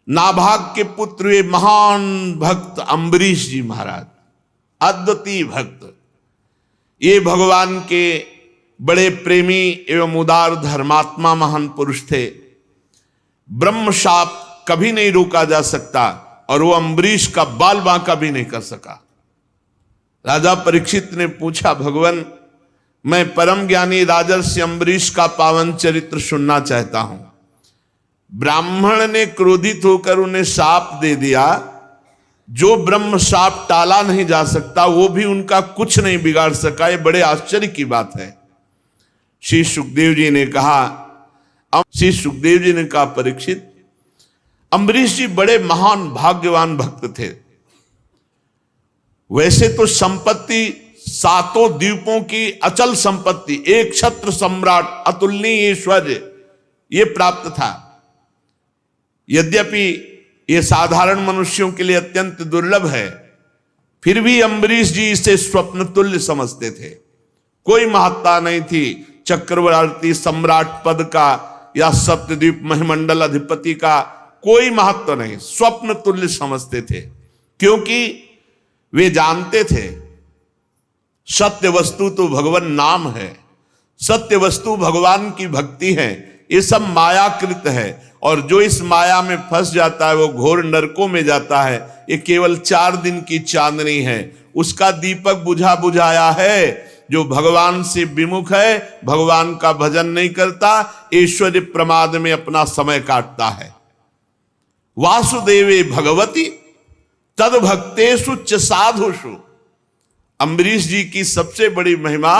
नाभाग के पुत्र वे महान भक्त अम्बरीश जी महाराज, अद्वितीय भक्त। ये भगवान के बड़े प्रेमी एवं उदार धर्मात्मा महान पुरुष थे। ब्रह्म शाप कभी नहीं रोका जा सकता और वो अम्बरीश का बाल बांका भी नहीं कर सका। राजा परीक्षित ने पूछा, भगवान मैं परम ज्ञानी राजर्षि अम्बरीश का पावन चरित्र सुनना चाहता हूं। ब्राह्मण ने क्रोधित होकर उन्हें शाप दे दिया। जो ब्रह्म शाप टाला नहीं जा सकता वो भी उनका कुछ नहीं बिगाड़ सका। ये बड़े आश्चर्य की बात है। श्री सुखदेव जी ने कहा परीक्षित, अम्बरीश जी बड़े महान भाग्यवान भक्त थे। वैसे तो संपत्ति सातों द्वीपों की अचल संपत्ति, एक छत्र सम्राट, अतुलनीय ऐश्वर्य ये प्राप्त था। यद्यपि ये साधारण मनुष्यों के लिए अत्यंत दुर्लभ है, फिर भी अम्बरीश जी इसे स्वप्न तुल्य समझते थे। कोई महत्ता नहीं थी चक्रवर्ती सम्राट पद का या सप्तद्वीप महिमंडल अधिपति का, कोई महत्व नहीं, स्वप्न तुल्य समझते थे। क्योंकि वे जानते थे सत्य वस्तु तो भगवान नाम है, सत्य वस्तु भगवान की भक्ति है। ये सब मायाकृत है और जो इस माया में फंस जाता है वो घोर नरकों में जाता है। ये केवल 4 दिन की चांदनी है, उसका दीपक बुझा बुझाया है। जो भगवान से विमुख है, भगवान का भजन नहीं करता, ऐश्वर्य प्रमाद में अपना समय काटता है। वासुदेवे भगवती तद भक्तेषु च साधुषु। अम्बरीश जी की सबसे बड़ी महिमा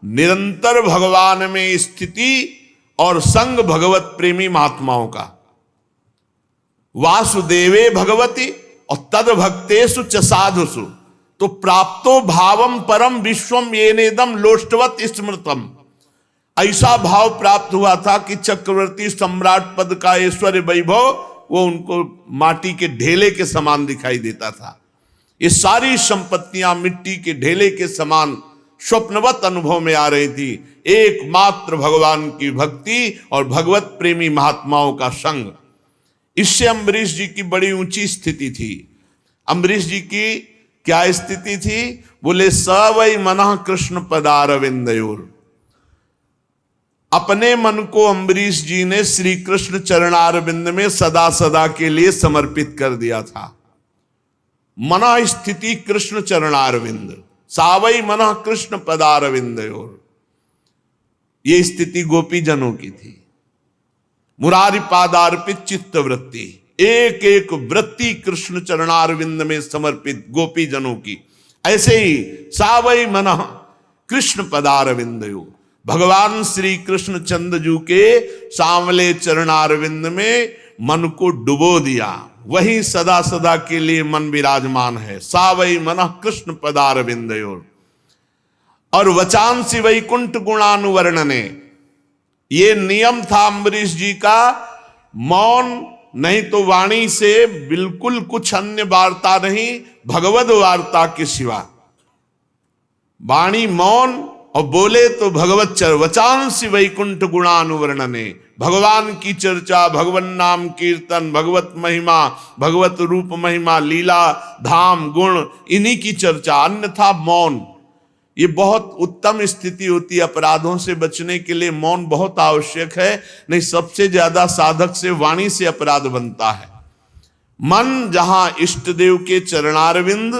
निरंतर भगवान में स्थिति और संग भगवत प्रेमी महात्माओं का। वासुदेवे भगवती और तद भक्तेषु च साधुषु। तो प्राप्तो भावम परम विश्वम येनेदम लोष्टवत स्मृतम। ऐसा भाव प्राप्त हुआ था कि चक्रवर्ती सम्राट पद का ऐश्वर्य वैभव वो उनको माटी के ढेले के समान दिखाई देता था। ये सारी संपत्तियां मिट्टी के ढेले के समान स्वप्नवत अनुभव में आ रही थी। एकमात्र भगवान की भक्ति और भगवत प्रेमी महात्माओं का संग, इससे अम्बरीश जी की बड़ी ऊंची स्थिति थी। अम्बरीश जी की क्या स्थिति थी? बोले स वै मनः कृष्ण पदारविंदयोर। अपने मन को अम्बरीश जी ने श्री कृष्ण चरणारविंद में सदा सदा के लिए समर्पित कर दिया था। मना स्थिति कृष्ण चरणारविंद, सावई मना कृष्ण पदारविंदयोर। ये स्थिति गोपी जनों की थी। मुरारी पादार्पित चित्त वृत्ति, एक एक वृत्ति कृष्ण चरणारविंद में समर्पित गोपी जनों की। ऐसे ही सावई मना कृष्ण पदारविंदयोर, भगवान श्री कृष्ण चंद्रजू के सांवले चरणारविंद में मन को डुबो दिया। वही सदा सदा के लिए मन विराजमान है। सावई मनः कृष्ण पदारविंदयोर। और वचांसी वैकुंठ गुणानुवर्णने, ये नियम था अम्बरीश जी का। मौन नहीं तो वाणी से बिल्कुल कुछ अन्य वार्ता नहीं भगवद वार्ता के सिवा। वाणी मौन और बोले तो भगवत चर। वचांसी वैकुंठ गुणानुवर्णने, भगवान की चर्चा, भगवान नाम कीर्तन, भगवत महिमा, भगवत रूप महिमा, लीला धाम गुण, इन्हीं की चर्चा, अन्यथा मौन। ये बहुत उत्तम स्थिति होती है। अपराधों से बचने के लिए मौन बहुत आवश्यक है। नहीं, सबसे ज्यादा साधक से वाणी से अपराध बनता है। मन जहां इष्ट देव के चरणारविंद,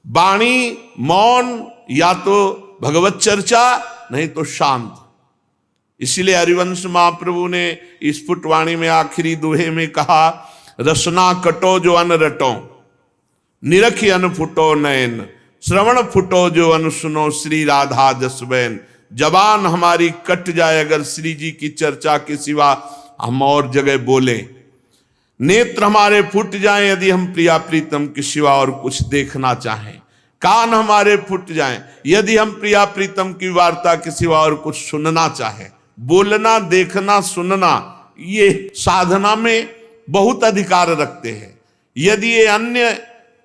वाणी मौन, या तो भगवत चर्चा नहीं तो शांत। इसीलिए हरिवंश महाप्रभु ने स्फुटवाणी में आखिरी दोहे में कहा, रसना कटो जो अन रटो, निरखी अन फुटो नयन, श्रवण फुटो जो अन सुनो, श्री राधा जसबैन। जबान हमारी कट जाए अगर श्री जी की चर्चा के सिवा हम और जगह बोले। नेत्र हमारे फूट जाएं यदि हम प्रिया प्रीतम के सिवा और कुछ देखना चाहें। कान हमारे फूट जाएं यदि हम प्रिया प्रीतम की वार्ता के सिवा और कुछ सुनना चाहें। बोलना, देखना, सुनना, ये साधना में बहुत अधिकार रखते हैं। यदि ये अन्य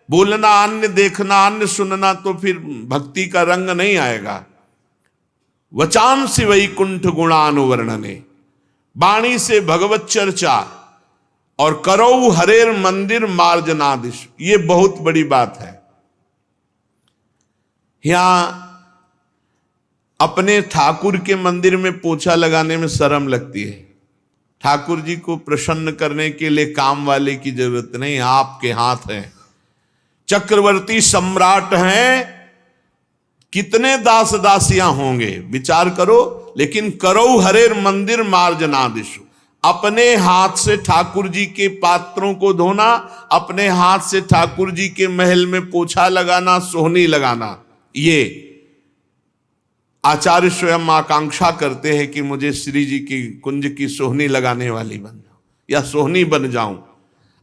बोलना, अन्य देखना, अन्य सुनना, तो फिर भक्ति का रंग नहीं आएगा। वचांसी वैकुंठ गुणानुवर्णने, वाणी से भगवत चर्चा और करौ हरेर मंदिर मार्जनादिश, ये बहुत बड़ी बात है। यहां अपने ठाकुर के मंदिर में पोछा लगाने में शर्म लगती है। ठाकुर जी को प्रसन्न करने के लिए काम वाले की जरूरत नहीं, आपके हाथ है। चक्रवर्ती सम्राट हैं, कितने दास दासियां होंगे विचार करो। लेकिन करौ हरेर मंदिर मार्जनादिशु, अपने हाथ से ठाकुर जी के पात्रों को धोना, अपने हाथ से ठाकुर जी के महल में पोछा लगाना, सोहनी लगाना, ये आचार्य स्वयं आकांक्षा करते हैं कि मुझे श्री जी की कुंज की सोहनी लगाने वाली बन जाऊं या सोहनी बन जाऊं।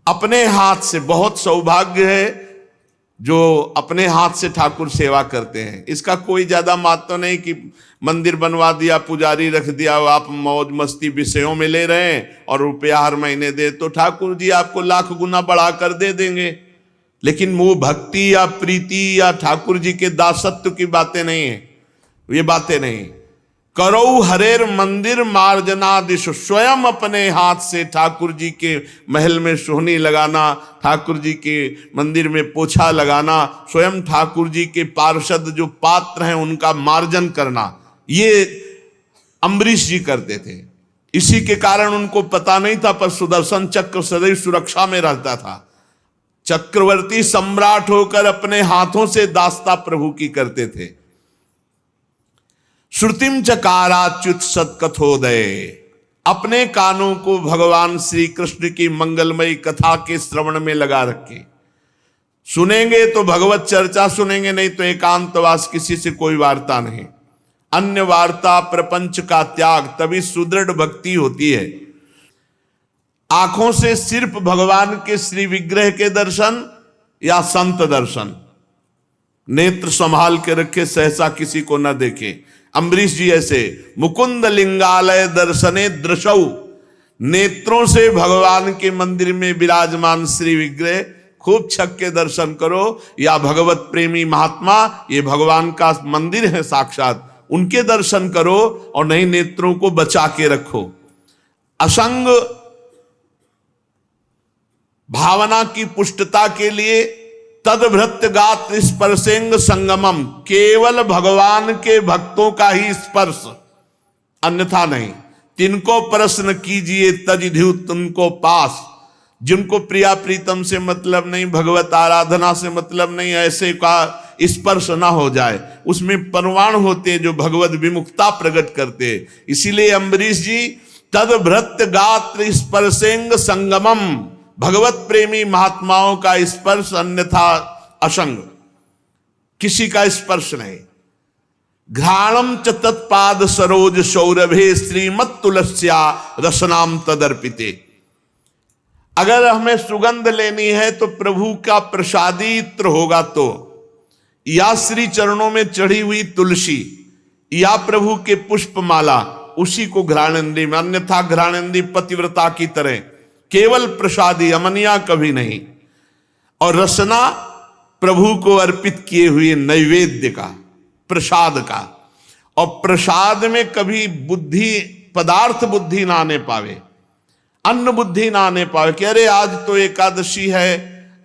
अपने हाथ से, बहुत सौभाग्य है जो अपने हाथ से ठाकुर सेवा करते हैं। इसका कोई ज्यादा महत्व नहीं कि मंदिर बनवा दिया, पुजारी रख दिया, आप मौज मस्ती विषयों में ले रहे हैं और रुपया हर महीने दे, तो ठाकुर जी आपको लाख गुना बढ़ा कर दे देंगे। लेकिन वो भक्ति या प्रीति या ठाकुर जी के दासत्व की बातें नहीं है, ये बातें नहीं। करौ हरेर मंदिर मार्जनादिश, स्वयं अपने हाथ से ठाकुर जी के महल में सोहनी लगाना, ठाकुर जी के मंदिर में पोछा लगाना, स्वयं ठाकुर जी के पार्षद जो पात्र हैं उनका मार्जन करना, ये अम्बरीश जी करते थे। इसी के कारण उनको पता नहीं था, पर सुदर्शन चक्र सदैव सुरक्षा में रहता था। चक्रवर्ती सम्राट होकर अपने हाथों से दास्ता प्रभु की करते थे। श्रुतिम चकाराच्युत सत्कथोदय, अपने कानों को भगवान श्री कृष्ण की मंगलमयी कथा के श्रवण में लगा रखे। सुनेंगे तो भगवत चर्चा सुनेंगे, नहीं तो एकांतवास, किसी से कोई वार्ता नहीं। अन्य वार्ता प्रपंच का त्याग, तभी सुदृढ़ भक्ति होती है। आंखों से सिर्फ भगवान के श्री विग्रह के दर्शन या संत दर्शन, नेत्र संभाल के रखे, सहसा किसी को न देखे। अम्बरीश जी ऐसे मुकुंद लिंगालय दर्शने दृशौ, नेत्रों से भगवान के मंदिर में विराजमान श्री विग्रह खूब छक के दर्शन करो। या भगवत प्रेमी महात्मा, ये भगवान का मंदिर है साक्षात, उनके दर्शन करो, और नहीं नेत्रों को बचा के रखो। असंग भावना की पुष्टता के लिए तदभृत्य गात्र स्पर्शेंग संगमम, केवल भगवान के भक्तों का ही स्पर्श, अन्यथा नहीं। तिनको प्रश्न कीजिए तजिधु तुमको पास, जिनको प्रिया प्रीतम से मतलब नहीं, भगवत आराधना से मतलब नहीं, ऐसे का स्पर्श ना हो जाए, उसमें परवान होते जो भगवत विमुक्ता प्रकट करते। इसीलिए अम्बरीश जी तदभृत्य गात्र स्पर्शेंग संगमम, भगवत प्रेमी महात्माओं का स्पर्श, अन्यथा असंग, किसी का स्पर्श नहीं। घ्राणम च तत्पाद सरोज सौरभे श्रीमत तुलस्या रसनाम तदर्पिते। अगर हमें सुगंध लेनी है तो प्रभु का प्रसादी इत्र होगा, तो या श्री चरणों में चढ़ी हुई तुलसी या प्रभु के पुष्पमाला, उसी को घ्राणेंदी में, अन्यथा घ्राणेंदी पतिव्रता की तरह केवल प्रसादी, अमनिया कभी नहीं। और रसना प्रभु को अर्पित किए हुए नैवेद्य का, प्रसाद का। और प्रसाद में कभी बुद्धि, पदार्थ बुद्धि ना आने पावे, अन्न बुद्धि ना आने पावे कि अरे आज तो एकादशी है,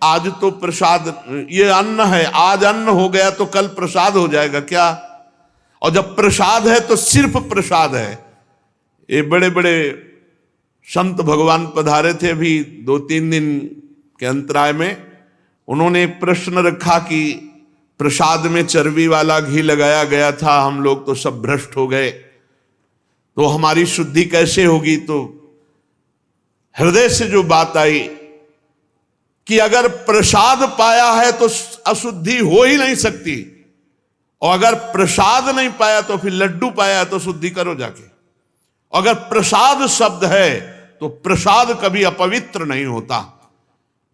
आज तो प्रसाद, ये अन्न है, आज अन्न हो गया तो कल प्रसाद हो जाएगा क्या? और जब प्रसाद है तो सिर्फ प्रसाद है। ये बड़े बड़े संत भगवान पधारे थे अभी 2-3 दिन के अंतराय में, उन्होंने प्रश्न रखा कि प्रसाद में चर्बी वाला घी लगाया गया था, हम लोग तो सब भ्रष्ट हो गए, तो हमारी शुद्धि कैसे होगी? तो हृदय से जो बात आई कि अगर प्रसाद पाया है तो अशुद्धि हो ही नहीं सकती, और अगर प्रसाद नहीं पाया तो फिर लड्डू पाया तो शुद्धि करो जाके। अगर प्रसाद शब्द है तो प्रसाद कभी अपवित्र नहीं होता।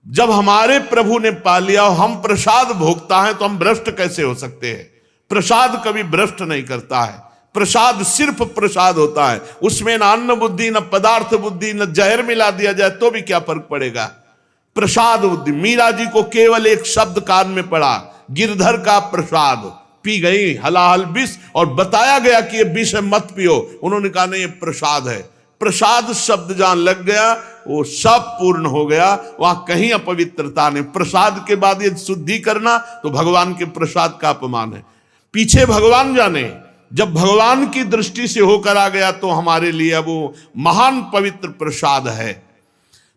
जब हमारे प्रभु ने पा लिया और हम प्रसाद भोगता है तो हम भ्रष्ट कैसे हो सकते हैं? प्रसाद कभी भ्रष्ट नहीं करता है, प्रसाद सिर्फ प्रसाद होता है, उसमें न अन्न बुद्धि न पदार्थ बुद्धि, न जहर मिला दिया जाए तो भी क्या फर्क पड़ेगा? प्रसाद बुद्धि। मीरा जी को केवल एक शब्द कान में पड़ा, गिरधर का प्रसाद, पी गई हलाहल विष, और बताया गया कि ये विष है मत पियो, उन्होंने कहा नहीं ये प्रसाद है। प्रसाद शब्द जहां लग गया वो सब पूर्ण हो गया, वहां कहीं अपवित्रता नहीं। प्रसाद के बाद ये शुद्धि करना तो भगवान के प्रसाद का अपमान है। पीछे भगवान जाने, जब भगवान की दृष्टि से होकर आ गया तो हमारे लिए अब वो महान पवित्र प्रसाद है।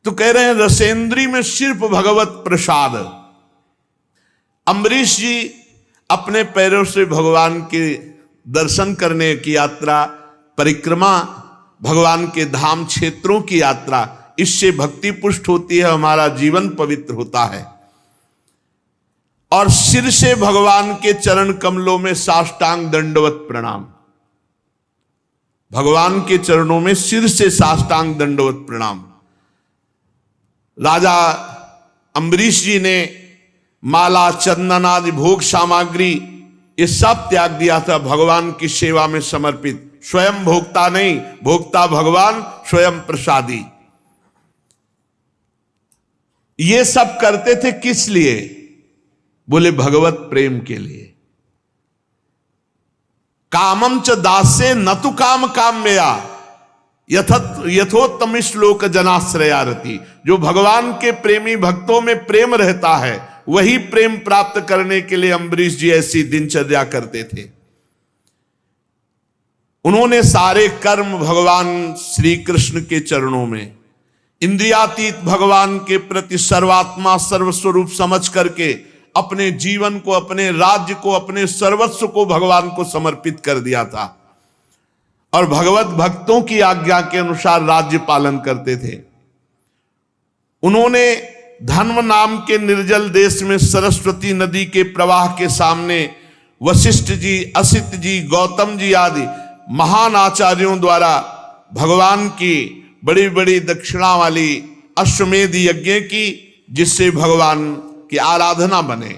तो कह रहे हैं रसेंद्री में सिर्फ भगवत प्रसाद। अम्बरीश जी अपने पैरों से भगवान के दर्शन करने की यात्रा, परिक्रमा, भगवान के धाम क्षेत्रों की यात्रा, इससे भक्ति पुष्ट होती है, हमारा जीवन पवित्र होता है। और सिर से भगवान के चरण कमलों में साष्टांग दंडवत प्रणाम, भगवान के चरणों में सिर से साष्टांग दंडवत प्रणाम। राजा अम्बरीश जी ने माला, चंदन आदि भोग सामग्री ये सब त्याग दिया था, भगवान की सेवा में समर्पित। स्वयं भोक्ता नहीं, भोक्ता भगवान, स्वयं प्रसादी। ये सब करते थे किस लिए? बोले भगवत प्रेम के लिए। कामम च दासे न तु काम काम्यया यथोत्तम श्लोक जनाश्रयारति। जो भगवान के प्रेमी भक्तों में प्रेम रहता है वही प्रेम प्राप्त करने के लिए अम्बरीश जी ऐसी दिनचर्या करते थे। उन्होंने सारे कर्म भगवान श्री कृष्ण के चरणों में, इंद्रियातीत भगवान के प्रति सर्वात्मा सर्वस्वरूप समझ करके अपने जीवन को, अपने राज्य को, अपने सर्वस्व को भगवान को समर्पित कर दिया था और भगवत भक्तों की आज्ञा के अनुसार राज्य पालन करते थे। उन्होंने धन्व नाम के निर्जल देश में सरस्वती नदी के प्रवाह के सामने वशिष्ठ जी, असित जी, गौतम जी आदि महान आचार्यों द्वारा भगवान की बड़ी बड़ी दक्षिणा वाली अश्वमेध यज्ञ की, जिससे भगवान की आराधना बने।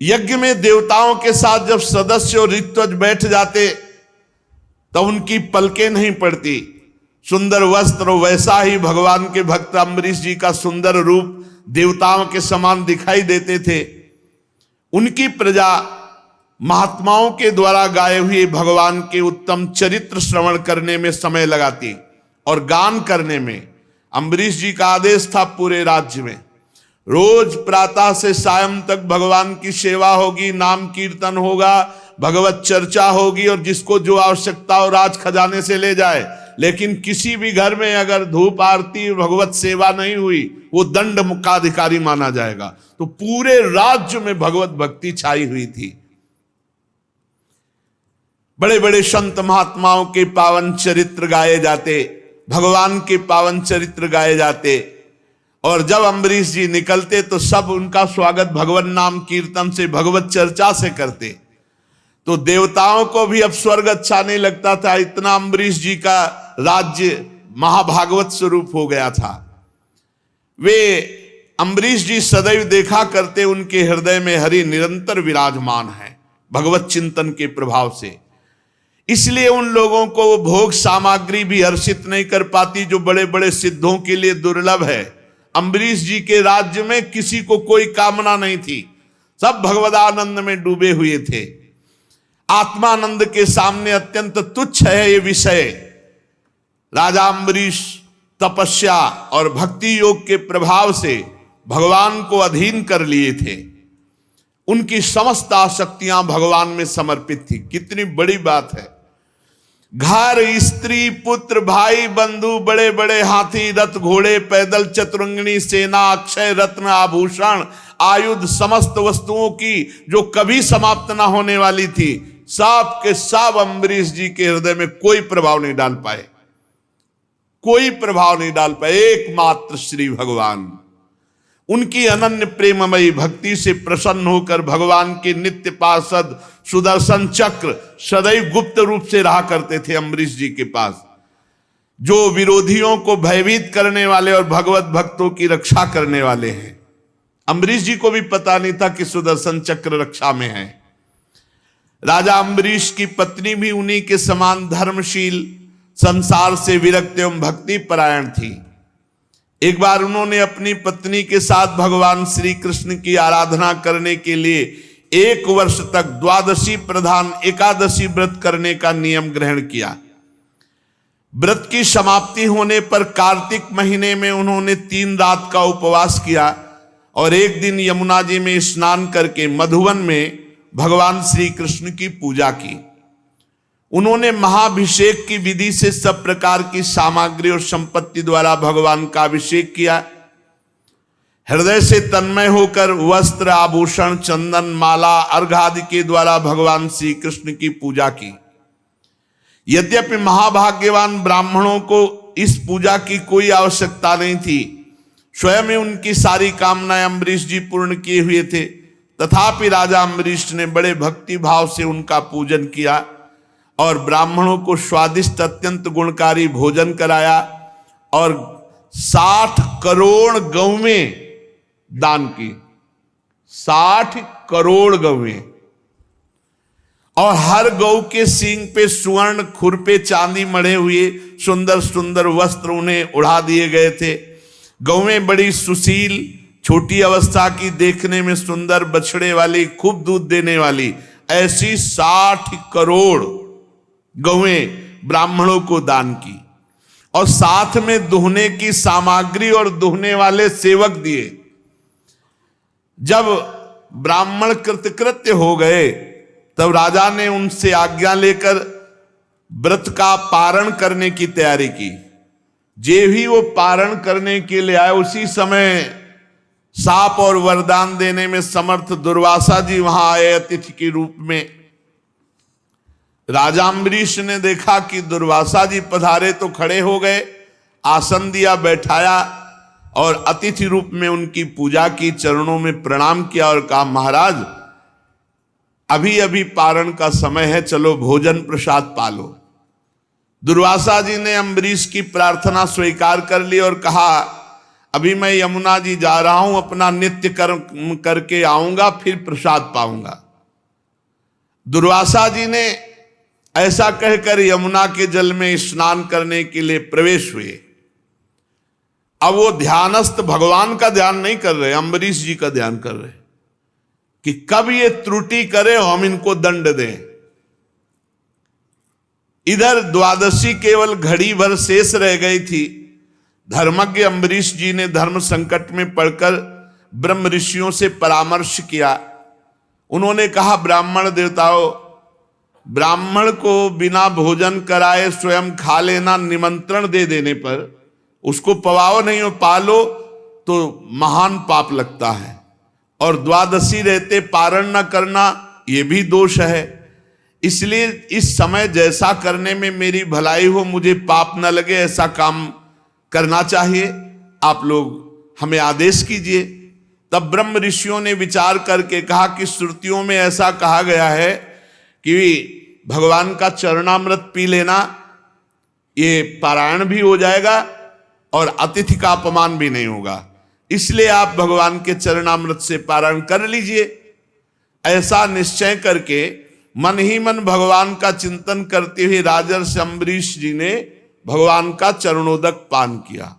यज्ञ में देवताओं के साथ जब सदस्य और ऋत्विज बैठ जाते तो उनकी पलकें नहीं पड़ती। सुंदर वस्त्र, वैसा ही भगवान के भक्त अम्बरीश जी का सुंदर रूप देवताओं के समान दिखाई देते थे। उनकी प्रजा महात्माओं के द्वारा गाए हुए भगवान के उत्तम चरित्र श्रवण करने में समय लगाती और गान करने में। अम्बरीश जी का आदेश था पूरे राज्य में रोज प्रातः से सायं तक भगवान की सेवा होगी, नाम कीर्तन होगा, भगवत चर्चा होगी और जिसको जो आवश्यकता हो राज खजाने से ले जाए। लेकिन किसी भी घर में अगर धूप आरती भगवत सेवा नहीं हुई वो दंड मुक्ताधिकारी माना जाएगा। तो पूरे राज्य में भगवत भक्ति छाई हुई थी। बड़े बड़े संत महात्माओं के पावन चरित्र गाए जाते, भगवान के पावन चरित्र गाए जाते और जब अम्बरीश जी निकलते तो सब उनका स्वागत भगवत नाम कीर्तन से, भगवत चर्चा से करते। तो देवताओं को भी अब स्वर्ग अच्छा नहीं लगता था, इतना अम्बरीश जी का राज्य महाभागवत स्वरूप हो गया था। वे अम्बरीश जी सदैव देखा करते उनके हृदय में हरि निरंतर विराजमान है भगवत चिंतन के प्रभाव से। इसलिए उन लोगों को वो भोग सामग्री भी हर्षित नहीं कर पाती जो बड़े बड़े सिद्धों के लिए दुर्लभ है। अम्बरीश जी के राज्य में किसी को कोई कामना नहीं थी, सब भगवदानंद में डूबे हुए थे। आत्मानंद के सामने अत्यंत तुच्छ है ये विषय। राजा अम्बरीश तपस्या और भक्ति योग के प्रभाव से भगवान को अधीन कर लिए थे। उनकी समस्त आसक्तियां भगवान में समर्पित थी। कितनी बड़ी बात है। घर, स्त्री, पुत्र, भाई, बंधु, बड़े बड़े हाथी, रथ, घोड़े, पैदल, चतुरंगिणी सेना, अक्षय रत्न, आभूषण, आयुध, समस्त वस्तुओं की जो कभी समाप्त ना होने वाली थी, सब के सब अम्बरीश जी के हृदय में कोई प्रभाव नहीं डाल पाए, कोई प्रभाव नहीं डाल पाए। एकमात्र श्री भगवान उनकी अनन्य प्रेममयी भक्ति से प्रसन्न होकर भगवान के नित्य पार्षद सुदर्शन चक्र सदैव गुप्त रूप से रहा करते थे अम्बरीश जी के पास, जो विरोधियों को भयभीत करने वाले और भगवत भक्तों की रक्षा करने वाले हैं। अम्बरीश जी को भी पता नहीं था कि सुदर्शन चक्र रक्षा में है। राजा अम्बरीश की पत्नी भी उन्हीं के समान धर्मशील, संसार से विरक्त एवं भक्ति परायण थी। एक बार उन्होंने अपनी पत्नी के साथ भगवान श्री कृष्ण की आराधना करने के लिए 1 वर्ष तक द्वादशी प्रधान एकादशी व्रत करने का नियम ग्रहण किया। व्रत की समाप्ति होने पर कार्तिक महीने में उन्होंने 3 रात का उपवास किया और एक दिन यमुना जी में स्नान करके मधुवन में भगवान श्री कृष्ण की पूजा की। उन्होंने महाभिषेक की विधि से सब प्रकार की सामग्री और संपत्ति द्वारा भगवान का अभिषेक किया। हृदय से तन्मय होकर वस्त्र, आभूषण, चंदन, माला, अर्घ आदि के द्वारा भगवान श्री कृष्ण की पूजा की। यद्यपि महाभाग्यवान ब्राह्मणों को इस पूजा की कोई आवश्यकता नहीं थी, स्वयं ही उनकी सारी कामनाएं अम्बरीश जी पूर्ण किए हुए थे, तथापि राजा अम्बरीश ने बड़े भक्ति भाव से उनका पूजन किया और ब्राह्मणों को स्वादिष्ट अत्यंत गुणकारी भोजन कराया और 60 करोड़ गौवें दान की। 60 करोड़ गौवें, और हर गौ के सींग पे स्वर्ण, खुर पे चांदी मढ़े हुए सुंदर सुंदर वस्त्र उन्हें उड़ा दिए गए थे। गौवें बड़ी सुशील, छोटी अवस्था की, देखने में सुंदर, बछड़े वाली, खूब दूध देने वाली, ऐसी 60 करोड़ गौवें ब्राह्मणों को दान की और साथ में दुहने की सामग्री और दुहने वाले सेवक दिए। जब ब्राह्मण कृतकृत्य हो गए तब राजा ने उनसे आज्ञा लेकर व्रत का पारण करने की तैयारी की। जे भी वो पारण करने के लिए आए, उसी समय शाप और वरदान देने में समर्थ दुर्वासा जी वहां आए अतिथि के रूप में। राजा अम्बरीश ने देखा कि दुर्वासा जी पधारे तो खड़े हो गए, आसन दिया, बैठाया और अतिथि रूप में उनकी पूजा की, चरणों में प्रणाम किया और कहा, महाराज अभी अभी पारण का समय है, चलो भोजन प्रसाद पालो। दुर्वासा जी ने अम्बरीश की प्रार्थना स्वीकार कर ली और कहा, अभी मैं यमुना जी जा रहा हूं, अपना नित्य कर्म करके आऊंगा, फिर प्रसाद पाऊंगा। दुर्वासा जी ने ऐसा कहकर यमुना के जल में स्नान करने के लिए प्रवेश हुए। अब वो ध्यानस्थ भगवान का ध्यान नहीं कर रहे, अम्बरीश जी का ध्यान कर रहे कि कब ये त्रुटि करे हम इनको दंड दें। इधर द्वादशी केवल घड़ी भर शेष रह गई थी। धर्मज्ञ अम्बरीश जी ने धर्म संकट में पड़कर ब्रह्म ऋषियों से परामर्श किया। उन्होंने कहा, ब्राह्मण देवताओं, ब्राह्मण को बिना भोजन कराए स्वयं खा लेना, निमंत्रण दे देने पर उसको पवाओ नहीं हो, पालो तो महान पाप लगता है, और द्वादशी रहते पारण न करना ये भी दोष है। इसलिए इस समय जैसा करने में मेरी भलाई हो, मुझे पाप न लगे, ऐसा काम करना चाहिए। आप लोग हमें आदेश कीजिए। तब ब्रह्म ऋषियों ने विचार करके कहा कि श्रुतियों में ऐसा कहा गया है कि भगवान का चरणामृत पी लेना, ये पारायण भी हो जाएगा और अतिथि का अपमान भी नहीं होगा, इसलिए आप भगवान के चरणामृत से पारायण कर लीजिए। ऐसा निश्चय करके मन ही मन भगवान का चिंतन करते हुए राजर्षि अम्बरीश जी ने भगवान का चरणोदक पान किया।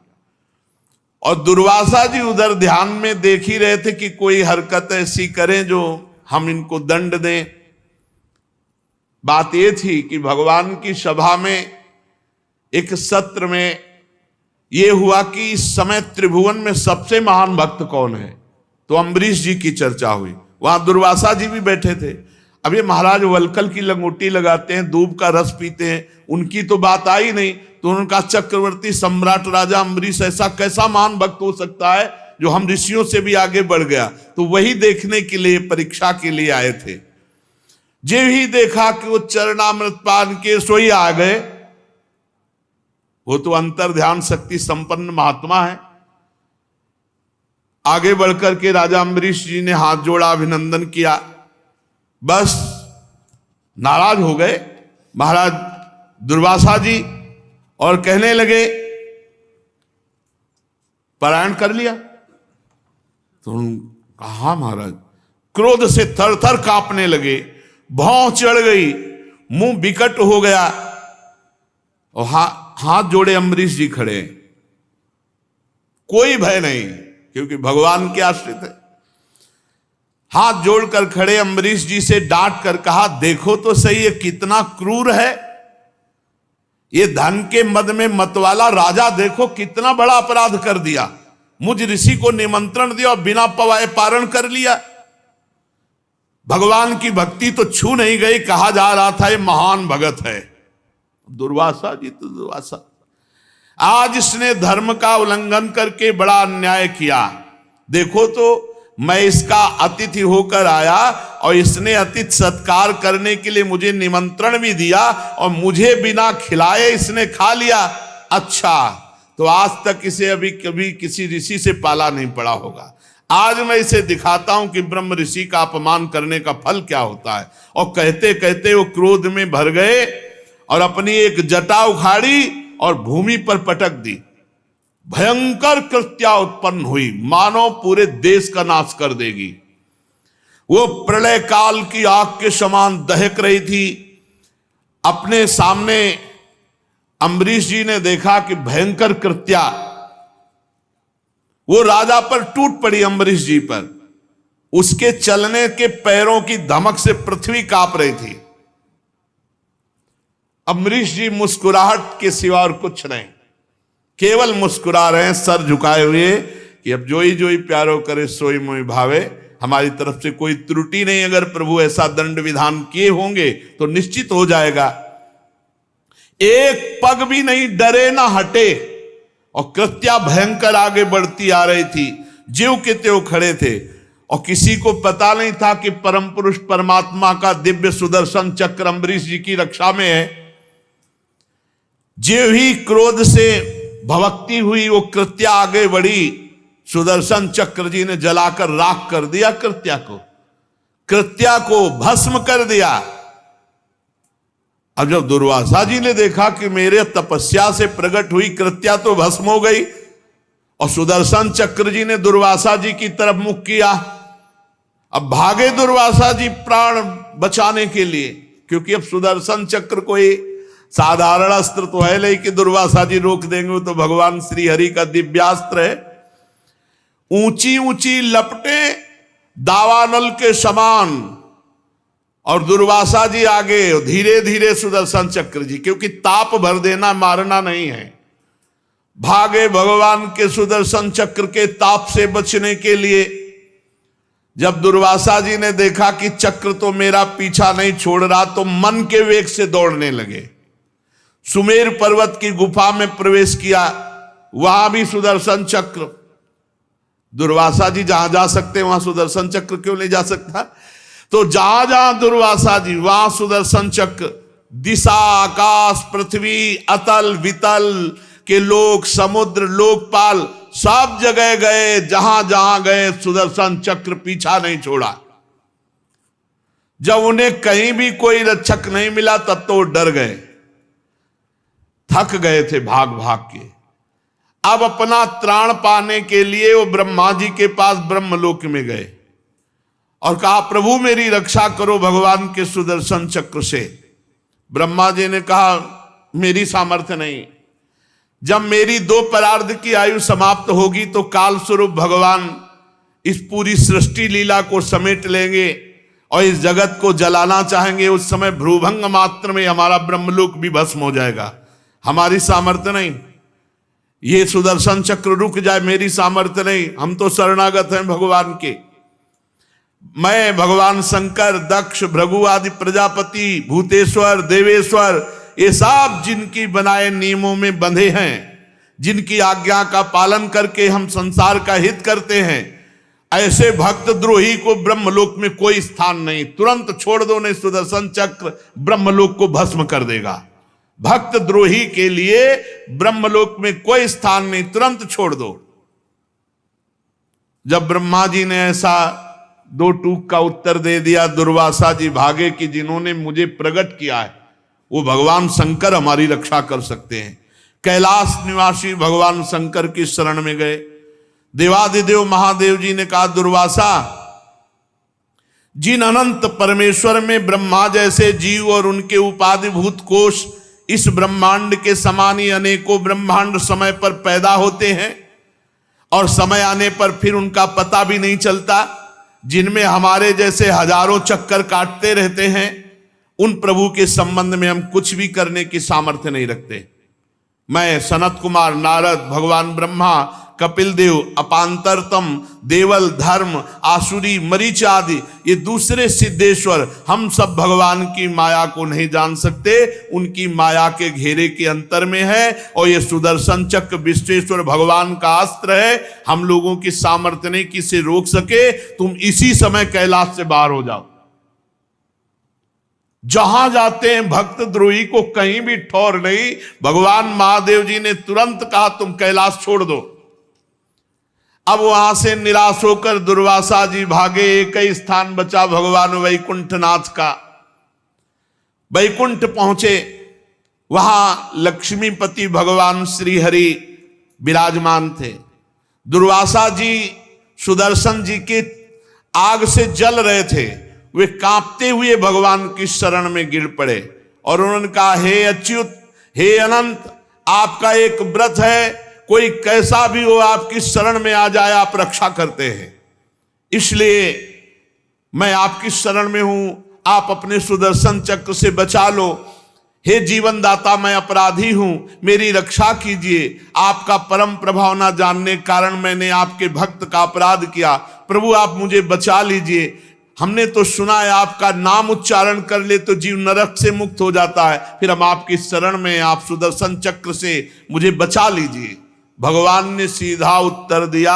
और दुर्वासा जी उधर ध्यान में देख ही रहे थे कि कोई हरकत ऐसी करें जो हम इनको दंड दें। बात यह थी कि भगवान की सभा में एक सत्र में यह हुआ कि इस समय त्रिभुवन में सबसे महान भक्त कौन है, तो अम्बरीश जी की चर्चा हुई। वहां दुर्वासा जी भी बैठे थे। अब ये महाराज वलकल की लंगोटी लगाते हैं, दूब का रस पीते हैं, उनकी तो बात आई नहीं। तो उनका चक्रवर्ती सम्राट राजा अम्बरीश ऐसा कैसा महान भक्त हो सकता है जो हम ऋषियों से भी आगे बढ़ गया। तो वही देखने के लिए, परीक्षा के लिए आए थे। जे ही देखा कि वो चरणामृत पान के सोई आ गए। वो तो अंतर ध्यान शक्ति संपन्न महात्मा है। आगे बढ़कर के राजा अम्बरीश जी ने हाथ जोड़ा, अभिनंदन किया। बस नाराज हो गए महाराज दुर्वासा जी और कहने लगे, पारायण कर लिया? तो कहा महाराज, क्रोध से थर थर कांपने लगे, भौं चढ़ गई, मुंह विकट हो गया और हाथ जोड़े अम्बरीश जी खड़े। कोई भय नहीं, क्योंकि भगवान के आश्रित है। हाथ जोड़कर खड़े अम्बरीश जी से डांट कर कहा, देखो तो सही ये कितना क्रूर है, ये धन के मद में मतवाला राजा देखो कितना बड़ा अपराध कर दिया, मुझ ऋषि को निमंत्रण दिया और बिना पवाए पारण कर लिया। भगवान की भक्ति तो छू नहीं गई, कहा जा रहा था ये महान भगत है। दुर्वासा जी तो दुर्वासा, आज इसने धर्म का उल्लंघन करके बड़ा अन्याय किया। देखो तो मैं इसका अतिथि होकर आया और इसने अतिथि सत्कार करने के लिए मुझे निमंत्रण भी दिया और मुझे बिना खिलाए इसने खा लिया। अच्छा, तो आज तक इसे अभी कभी किसी ऋषि से पाला नहीं पड़ा होगा। आज मैं इसे दिखाता हूं कि ब्रह्म ऋषि का अपमान करने का फल क्या होता है। और कहते कहते वो क्रोध में भर गए और अपनी एक जटा उखाड़ी और भूमि पर पटक दी। भयंकर कृत्या उत्पन्न हुई, मानो पूरे देश का नाश कर देगी। वो प्रलय काल की आग के समान दहक रही थी। अपने सामने अम्बरीश जी ने देखा कि भयंकर कृत्या वो राजा पर टूट पड़ी, अम्बरीश जी पर। उसके चलने के पैरों की धमक से पृथ्वी कांप रही थी। अम्बरीश जी मुस्कुराहट के सिवा और कुछ नहीं, केवल मुस्कुरा रहे हैं सर झुकाए हुए कि अब जोई प्यारो करे सोई मोई भावे। हमारी तरफ से कोई त्रुटि नहीं, अगर प्रभु ऐसा दंड विधान किए होंगे तो निश्चित हो जाएगा। एक पग भी नहीं डरे ना हटे और कृत्या भयंकर आगे बढ़ती आ रही थी। जीव के त्यों खड़े थे और किसी को पता नहीं था कि परम पुरुष परमात्मा का दिव्य सुदर्शन चक्र अम्बरीश जी की रक्षा में है। जीव ही क्रोध से भवक्ति हुई, वो कृत्या आगे बढ़ी। सुदर्शन चक्र जी ने जलाकर राख कर दिया कृत्या को भस्म कर दिया। अब जब दुर्वासा जी ने देखा कि मेरे तपस्या से प्रकट हुई कृत्या तो भस्म हो गई और सुदर्शन चक्र जी ने दुर्वासा जी की तरफ मुख किया। अब भागे दुर्वासा जी प्राण बचाने के लिए, क्योंकि अब सुदर्शन चक्र कोई साधारण अस्त्र तो है नहीं कि दुर्वासा जी रोक देंगे, तो भगवान श्री हरि का दिव्यास्त्र है। ऊंची ऊंची लपटे दावानल के समान और दुर्वासा जी आगे धीरे धीरे सुदर्शन चक्र जी, क्योंकि ताप भर देना मारना नहीं है। भागे भगवान के सुदर्शन चक्र के ताप से बचने के लिए। जब दुर्वासा जी ने देखा कि चक्र तो मेरा पीछा नहीं छोड़ रहा, तो मन के वेग से दौड़ने लगे। सुमेर पर्वत की गुफा में प्रवेश किया, वहां भी सुदर्शन चक्र। दुर्वासा जी जहां जा सकते वहां सुदर्शन चक्र क्यों नहीं जा सकता? तो जहां जहां दुर्वासा जी वहां सुदर्शन चक्र। दिशा, आकाश, पृथ्वी, अतल वितल के लोक, समुद्र, लोकपाल सब जगह गए। जहां जहां गए सुदर्शन चक्र पीछा नहीं छोड़ा। जब उन्हें कहीं भी कोई रक्षक नहीं मिला तब तो डर गए, थक गए थे भाग भाग के। अब अपना त्राण पाने के लिए वो ब्रह्मा जी के पास ब्रह्मलोक में गए और कहा, प्रभु मेरी रक्षा करो भगवान के सुदर्शन चक्र से। ब्रह्मा जी ने कहा, मेरी सामर्थ्य नहीं। जब मेरी 2 परार्ध की आयु समाप्त होगी तो काल स्वरूप भगवान इस पूरी सृष्टि लीला को समेट लेंगे और इस जगत को जलाना चाहेंगे। उस समय भ्रूभंग मात्र में हमारा ब्रह्मलोक भी भस्म हो जाएगा। हमारी सामर्थ्य नहीं, ये सुदर्शन चक्र रुक जाए, मेरी सामर्थ्य नहीं। हम तो शरणागत हैं भगवान के। मैं, भगवान शंकर, दक्ष, भृगु आदि प्रजापति, भूतेश्वर, देवेश्वर, ये सब जिनकी बनाए नियमों में बंधे हैं, जिनकी आज्ञा का पालन करके हम संसार का हित करते हैं, ऐसे भक्त द्रोही को ब्रह्मलोक में कोई स्थान नहीं। तुरंत छोड़ दो, नहीं सुदर्शन चक्र ब्रह्मलोक को भस्म कर देगा। भक्त द्रोही के लिए ब्रह्मलोक में कोई स्थान नहीं, तुरंत छोड़ दो। जब ब्रह्मा जी ने ऐसा 2 टूक का उत्तर दे दिया, दुर्वासा जी भागे कि जिन्होंने मुझे प्रकट किया है वो भगवान शंकर हमारी रक्षा कर सकते हैं। कैलाश निवासी भगवान शंकर की शरण में गए। देवादिदेव महादेव जी ने कहा, दुर्वासा, जिन अनंत परमेश्वर में ब्रह्मा जैसे जीव और उनके उपाधिभूत कोश इस ब्रह्मांड के समान ही अनेकों ब्रह्मांड समय पर पैदा होते हैं और समय आने पर फिर उनका पता भी नहीं चलता, जिनमें हमारे जैसे हजारों चक्कर काटते रहते हैं, उन प्रभु के संबंध में हम कुछ भी करने की सामर्थ्य नहीं रखते। मैं, सनत कुमार, नारद, भगवान ब्रह्मा, कपिल देव, अपांतरतम, देवल, धर्म, आसुरी, मरीच आदि ये दूसरे सिद्धेश्वर, हम सब भगवान की माया को नहीं जान सकते, उनकी माया के घेरे के अंतर में है। और ये सुदर्शन चक्र विश्वेश्वर भगवान का अस्त्र है, हम लोगों की सामर्थ्य नहीं कि इसे रोक सके। तुम इसी समय कैलाश से बाहर हो जाओ। जहां जाते हैं भक्त द्रोही को कहीं भी ठौर नहीं। भगवान महादेव जी ने तुरंत कहा तुम कैलाश छोड़ दो। अब वहां से निराश होकर दुर्वासा जी भागे। एक ही स्थान बचा भगवान वैकुंठनाथ का। वैकुंठ पहुंचे, वहां लक्ष्मीपति भगवान श्री हरि विराजमान थे। दुर्वासा जी सुदर्शन जी के आग से जल रहे थे। वे कांपते हुए भगवान की शरण में गिर पड़े और उन्होंने कहा, हे अच्युत, हे अनंत, आपका एक व्रत है, कोई कैसा भी हो आपकी शरण में आ जाए, आप रक्षा करते हैं, इसलिए मैं आपकी शरण में हूं, आप अपने सुदर्शन चक्र से बचा लो। हे जीवन दाता, मैं अपराधी हूं, मेरी रक्षा कीजिए। आपका परम प्रभाव ना जानने के कारण मैंने आपके भक्त का अपराध किया, प्रभु आप मुझे बचा लीजिए। हमने तो सुना है आपका नाम उच्चारण कर ले तो जीव नरक से मुक्त हो जाता है, फिर हम आपकी शरण में, आप सुदर्शन चक्र से मुझे बचा लीजिए। भगवान ने सीधा उत्तर दिया।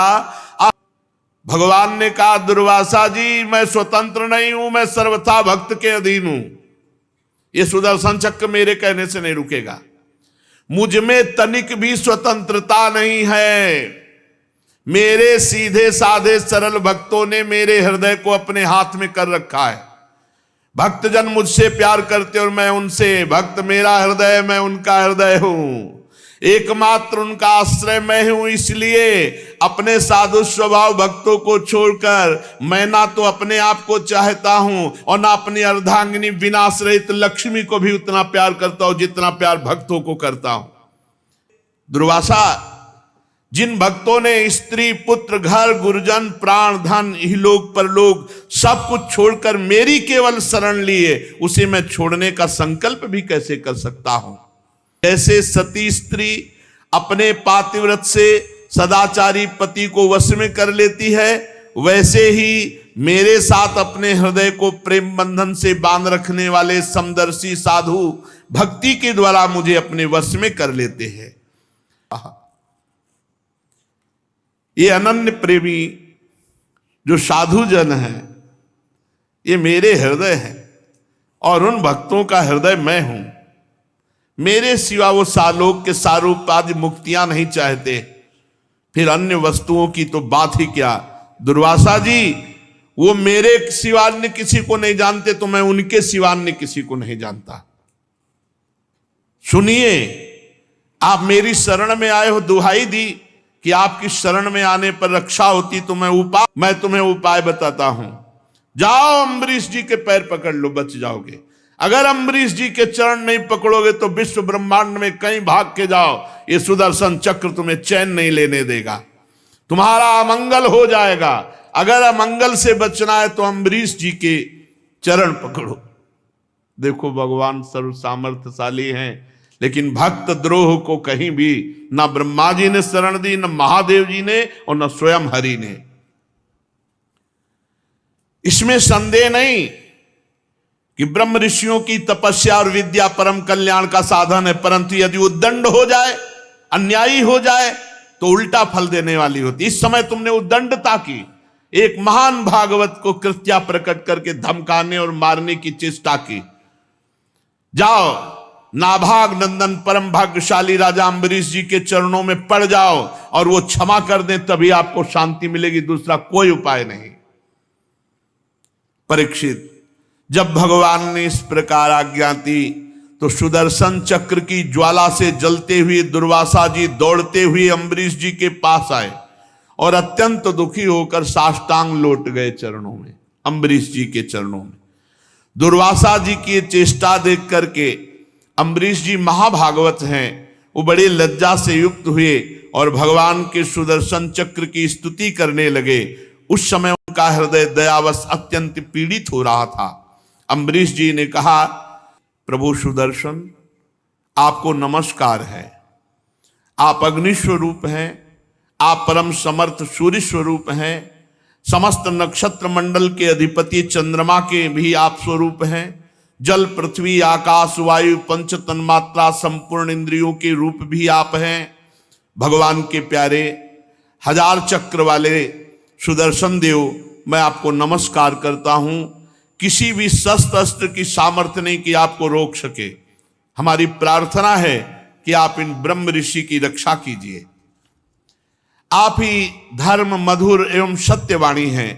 भगवान ने कहा, दुर्वासा जी, मैं स्वतंत्र नहीं हूं, मैं सर्वथा भक्त के अधीन हूं। यह सुदर्शन चक्र मेरे कहने से नहीं रुकेगा। मुझ में तनिक भी स्वतंत्रता नहीं है। मेरे सीधे साधे सरल भक्तों ने मेरे हृदय को अपने हाथ में कर रखा है। भक्तजन मुझसे प्यार करते और मैं उनसे। भक्त मेरा हृदय, मैं उनका हृदय हूं। एकमात्र उनका आश्रय मैं हूं, इसलिए अपने साधु स्वभाव भक्तों को छोड़कर मैं ना तो अपने आप को चाहता हूं और ना अपनी अर्धांगिनी विनाश रहित लक्ष्मी को भी उतना प्यार करता हूं जितना प्यार भक्तों को करता हूं। दुर्वासा, जिन भक्तों ने स्त्री, पुत्र, घर, गुरुजन, प्राण, धन, इहलोक परलोक सब कुछ छोड़कर मेरी केवल शरण लिए, उसे मैं छोड़ने का संकल्प भी कैसे कर सकता हूं। जैसे सती स्त्री अपने पातिव्रत से सदाचारी पति को वश में कर लेती है, वैसे ही मेरे साथ अपने हृदय को प्रेम बंधन से बांध रखने वाले समदर्शी साधु भक्ति के द्वारा मुझे अपने वश में कर लेते हैं। ये अनन्य प्रेमी जो साधु जन है, ये मेरे हृदय है और उन भक्तों का हृदय मैं हूं। मेरे सिवा वो सालोक के सारूप आदि मुक्तियां नहीं चाहते, फिर अन्य वस्तुओं की तो बात ही क्या। दुर्वासा जी, वो मेरे सिवा अन्य किसी को नहीं जानते, तो मैं उनके सिवा अन्य किसी को नहीं जानता। सुनिए, आप मेरी शरण में आए हो, दुहाई दी कि आपकी शरण में आने पर रक्षा होती, तो मैं तुम्हें उपाय बताता हूं। जाओ अम्बरीश जी के पैर पकड़ लो, बच जाओगे। अगर अम्बरीश जी के चरण नहीं पकड़ोगे तो विश्व ब्रह्मांड में कहीं भाग के जाओ, ये सुदर्शन चक्र तुम्हें चैन नहीं लेने देगा, तुम्हारा अमंगल हो जाएगा। अगर अमंगल से बचना है तो अम्बरीश जी के चरण पकड़ो। देखो, भगवान सर्व सामर्थ्यशाली हैं, लेकिन भक्त द्रोह को कहीं भी ना ब्रह्मा जी ने शरण दी, न महादेव जी ने और न स्वयं हरि ने। इसमें संदेह नहीं कि ब्रह्म ऋषियों की तपस्या और विद्या परम कल्याण का साधन है, परंतु यदि उद्दंड हो जाए, अन्यायी हो जाए, तो उल्टा फल देने वाली होती। इस समय तुमने उद्दंडता की, एक महान भागवत को कृत्या प्रकट करके धमकाने और मारने की चेष्टा की। जाओ, नाभाग नंदन परम भाग्यशाली राजा अम्बरीश जी के चरणों में पड़ जाओ और वो क्षमा कर दें, तभी आपको शांति मिलेगी, दूसरा कोई उपाय नहीं। परीक्षित, जब भगवान ने इस प्रकार आज्ञा दी तो सुदर्शन चक्र की ज्वाला से जलते हुए दुर्वासा जी दौड़ते हुए अम्बरीश जी के पास आए और अत्यंत दुखी होकर साष्टांग लौट गए चरणों में, अम्बरीश जी के चरणों में। दुर्वासा जी की चेष्टा देख करके अम्बरीश जी महाभागवत हैं, वो बड़े लज्जा से युक्त हुए और भगवान के सुदर्शन चक्र की स्तुति करने लगे। उस समय का हृदय दयावश अत्यंत पीड़ित हो रहा था। अम्बरीश जी ने कहा, प्रभु सुदर्शन, आपको नमस्कार है। आप अग्नि स्वरूप हैं, आप परम समर्थ सूर्य स्वरूप हैं, समस्त नक्षत्र मंडल के अधिपति चंद्रमा के भी आप स्वरूप हैं, जल पृथ्वी आकाश वायु पंच तन्मात्रा संपूर्ण इंद्रियों के रूप भी आप हैं। भगवान के प्यारे हजार चक्र वाले सुदर्शन देव, मैं आपको नमस्कार करता हूं। किसी भी शस्त्र अस्त्र की सामर्थ्य नहीं कि आपको रोक सके। हमारी प्रार्थना है कि आप इन ब्रह्म ऋषि की रक्षा कीजिए। आप ही धर्म मधुर एवं सत्यवाणी हैं।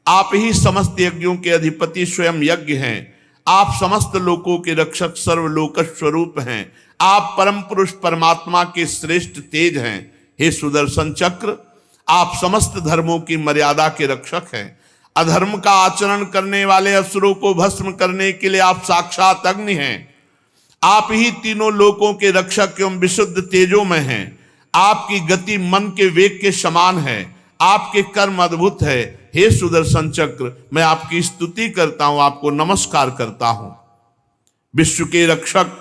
आप ही समस्त यज्ञों के अधिपति स्वयं यज्ञ हैं। आप समस्त लोकों के रक्षक सर्वलोक स्वरूप हैं। आप परम पुरुष परमात्मा के श्रेष्ठ तेज हैं। हे सुदर्शन चक्र, आप समस्त धर्मों की मर्यादा के रक्षक हैं। अधर्म का आचरण करने वाले असुरों को भस्म करने के लिए आप साक्षात अग्नि हैं। आप ही तीनों लोकों के रक्षक एवं विशुद्ध तेजों में हैं। आपकी गति मन के वेग के समान है। आपके कर्म अद्भुत है। हे सुदर्शन चक्र, मैं आपकी स्तुति करता हूं, आपको नमस्कार करता हूं। विश्व के रक्षक,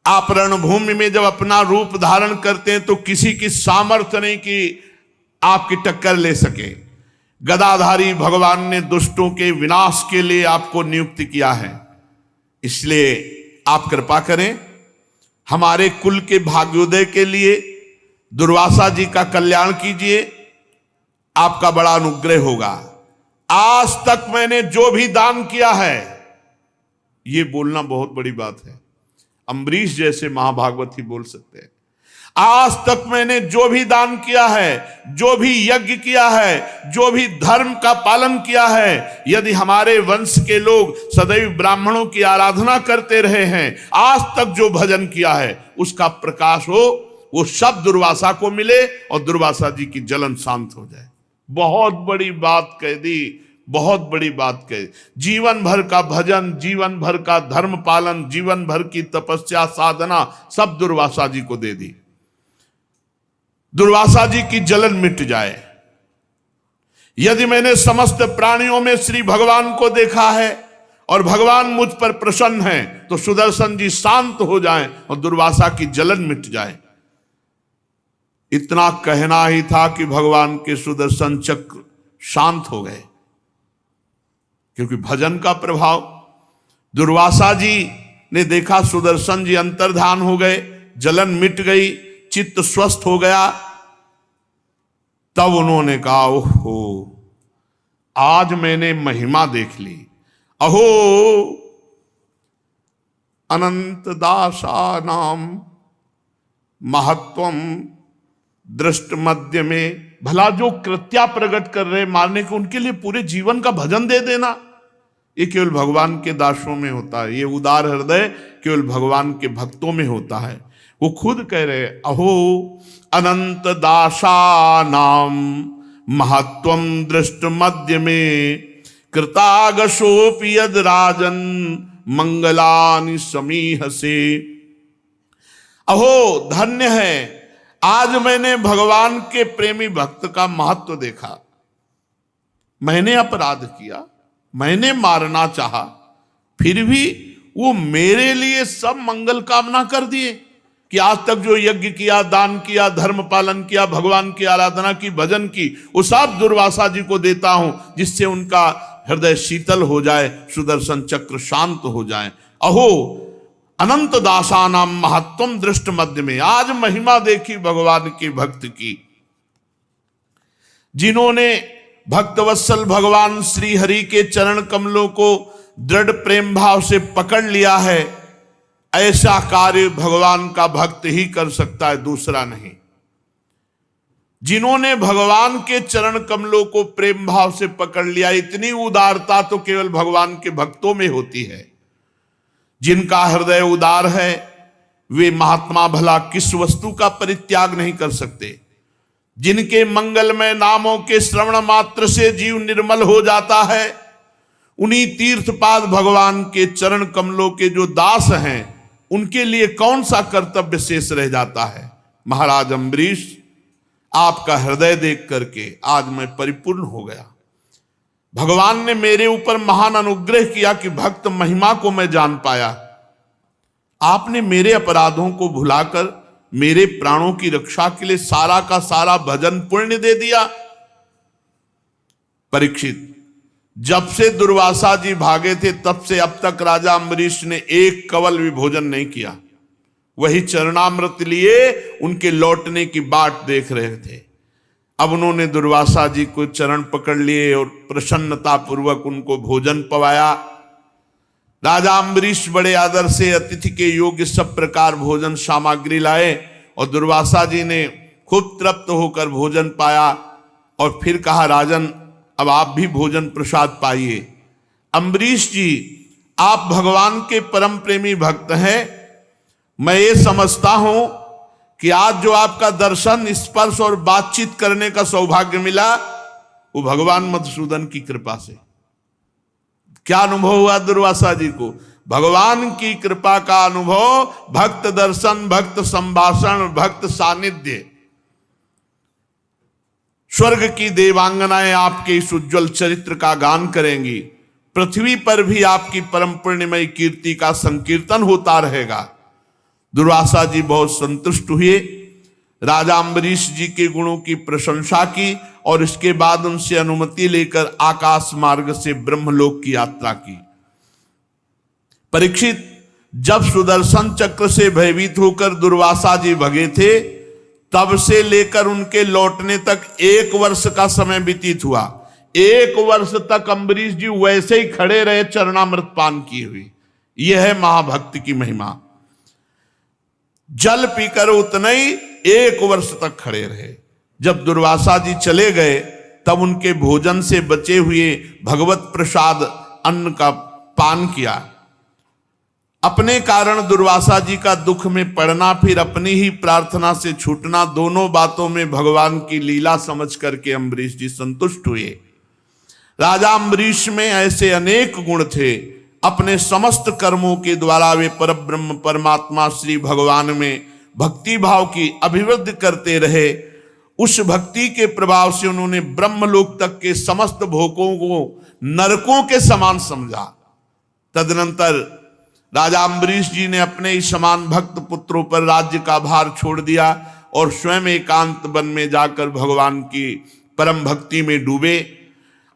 आप रणभूमि में जब अपना रूप धारण करते हैं तो किसी की सामर्थ्य नहीं कि आपकी टक्कर ले सके। गदाधारी भगवान ने दुष्टों के विनाश के लिए आपको नियुक्त किया है। इसलिए आप कृपा करें, हमारे कुल के भाग्योदय के लिए दुर्वासा जी का कल्याण कीजिए। आपका बड़ा अनुग्रह होगा। आज तक मैंने जो भी दान किया है, ये बोलना बहुत बड़ी बात है, अम्बरीश जैसे महाभागवत ही बोल सकते हैं। आज तक मैंने जो भी दान किया है, जो भी यज्ञ किया है, जो भी धर्म का पालन किया है, यदि हमारे वंश के लोग सदैव ब्राह्मणों की आराधना करते रहे हैं, आज तक जो भजन किया है, उसका प्रकाश हो, वो सब दुर्वासा को मिले और दुर्वासा जी की जलन शांत हो जाए। बहुत बड़ी बात कह दी, बहुत बड़ी बात कह दी। जीवन भर का भजन, जीवन भर का धर्म पालन, जीवन भर की तपस्या साधना सब दुर्वासा जी को दे दी। दुर्वासा जी की जलन मिट जाए। यदि मैंने समस्त प्राणियों में श्री भगवान को देखा है और भगवान मुझ पर प्रसन्न है, तो सुदर्शन जी शांत हो जाएं और दुर्वासा की जलन मिट जाए। इतना कहना ही था कि भगवान के सुदर्शन चक्र शांत हो गए, क्योंकि भजन का प्रभाव। दुर्वासा जी ने देखा सुदर्शन जी अंतर्धान हो गए, जलन मिट गई, चित्त स्वस्थ हो गया। तब उन्होंने कहा, ओहो, आज मैंने महिमा देख ली। अहो अनंत दासा नाम महत्वम दृष्ट मध्य में। भला जो कृत्या प्रकट कर रहे मारने को, उनके लिए पूरे जीवन का भजन दे देना, ये केवल भगवान के दासों में होता है। ये उदार हृदय केवल भगवान के भक्तों में होता है। वो खुद कह रहे, अहो अनंत दासा नाम महत्वम दृष्ट मध्य में कृतागशोपि यद राजन मंगलानि समीह से। अहो धन्य है, आज मैंने भगवान के प्रेमी भक्त का महत्व देखा। मैंने अपराध किया, मैंने मारना चाहा, फिर भी वो मेरे लिए सब मंगल कामना कर दिए कि आज तक जो यज्ञ किया, दान किया, धर्म पालन किया, भगवान की आराधना की, भजन की, वो सब दुर्वासा जी को देता हूं, जिससे उनका हृदय शीतल हो जाए, सुदर्शन चक्र शांत हो जाए। अहो अनंत दासानाम महत्वम दृष्ट मध्य में। आज महिमा देखी भगवान के भक्त की, जिन्होंने भक्तवत्सल भगवान श्री हरि के चरण कमलों को दृढ़ प्रेम भाव से पकड़ लिया है। ऐसा कार्य भगवान का भक्त ही कर सकता है, दूसरा नहीं। जिन्होंने भगवान के चरण कमलों को प्रेम भाव से पकड़ लिया, इतनी उदारता तो केवल भगवान के भक्तों में होती है। जिनका हृदय उदार है, वे महात्मा भला किस वस्तु का परित्याग नहीं कर सकते। जिनके मंगलमय नामों के श्रवण मात्र से जीव निर्मल हो जाता है, उन्हीं तीर्थपाद भगवान के चरण कमलों के जो दास हैं, उनके लिए कौन सा कर्तव्य शेष रह जाता है। महाराज अम्बरीश, आपका हृदय देख करके आज मैं परिपूर्ण हो गया। भगवान ने मेरे ऊपर महान अनुग्रह किया कि भक्त महिमा को मैं जान पाया। आपने मेरे अपराधों को भुलाकर मेरे प्राणों की रक्षा के लिए सारा का सारा भजन पुण्य दे दिया। परीक्षित, जब से दुर्वासा जी भागे थे तब से अब तक राजा अम्बरीश ने एक कवल भी भोजन नहीं किया। वही चरणामृत लिए उनके लौटने की बाट देख रहे थे। अब उन्होंने दुर्वासा जी को चरण पकड़ लिए और प्रसन्नता पूर्वक उनको भोजन पवाया। राजा अम्बरीश बड़े आदर से अतिथि के योग्य सब प्रकार भोजन सामग्री लाए और दुर्वासा जी ने खूब तृप्त होकर भोजन पाया और फिर कहा, राजन अब आप भी भोजन प्रसाद पाइए। अम्बरीश जी, आप भगवान के परम प्रेमी भक्त हैं। मैं ये समझता हूं कि आज जो आपका दर्शन, स्पर्श और बातचीत करने का सौभाग्य मिला वो भगवान मधुसूदन की कृपा से। क्या अनुभव हुआ दुर्वासा जी को? भगवान की कृपा का अनुभव, भक्त दर्शन, भक्त संभाषण, भक्त सानिध्य। स्वर्ग की देवांगनाएं आपके इस उज्जवल चरित्र का गान करेंगी। पृथ्वी पर भी आपकी परम पुण्यमयी कीर्ति का संकीर्तन होता रहेगा। दुर्वासा जी बहुत संतुष्ट हुए, राजा अम्बरीश जी के गुणों की प्रशंसा की और इसके बाद उनसे अनुमति लेकर आकाश मार्ग से ब्रह्मलोक की यात्रा की। परीक्षित, जब सुदर्शन चक्र से भयभीत होकर दुर्वासा जी भगे थे तब से लेकर उनके लौटने तक 1 वर्ष का समय व्यतीत हुआ। 1 वर्ष तक अम्बरीश जी वैसे ही खड़े रहे चरणामृत पान किए हुए। यह है महाभक्ति की महिमा। जल पीकर उतने ही 1 वर्ष तक खड़े रहे। जब दुर्वासा जी चले गए तब उनके भोजन से बचे हुए भगवत प्रसाद अन्न का पान किया। अपने कारण दुर्वासा जी का दुख में पड़ना, फिर अपनी ही प्रार्थना से छूटना, दोनों बातों में भगवान की लीला समझ करके अम्बरीश जी संतुष्ट हुए। राजा अम्बरीश में ऐसे अनेक गुण थे। अपने समस्त कर्मों के द्वारा वे परब्रह्म परमात्मा श्री भगवान में भक्ति भाव की अभिवृद्धि करते रहे। उस भक्ति के प्रभाव से उन्होंने ब्रह्मलोक तक के समस्त भोगों को नरकों के समान समझा। तदनंतर राजा अम्बरीश जी ने अपने ही समान भक्त पुत्रों पर राज्य का भार छोड़ दिया और स्वयं एकांत वन में जाकर भगवान की परम भक्ति में डूबे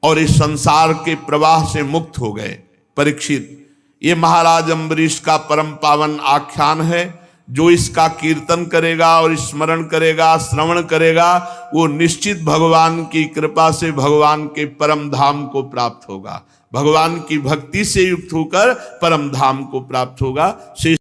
और इस संसार के प्रवाह से मुक्त हो गए। परीक्षित, ये महाराज अम्बरीश का परम पावन आख्यान है। जो इसका कीर्तन करेगा और स्मरण करेगा, श्रवण करेगा, वो निश्चित भगवान की कृपा से भगवान के परम धाम को प्राप्त होगा। भगवान की भक्ति से युक्त होकर परम धाम को प्राप्त होगा।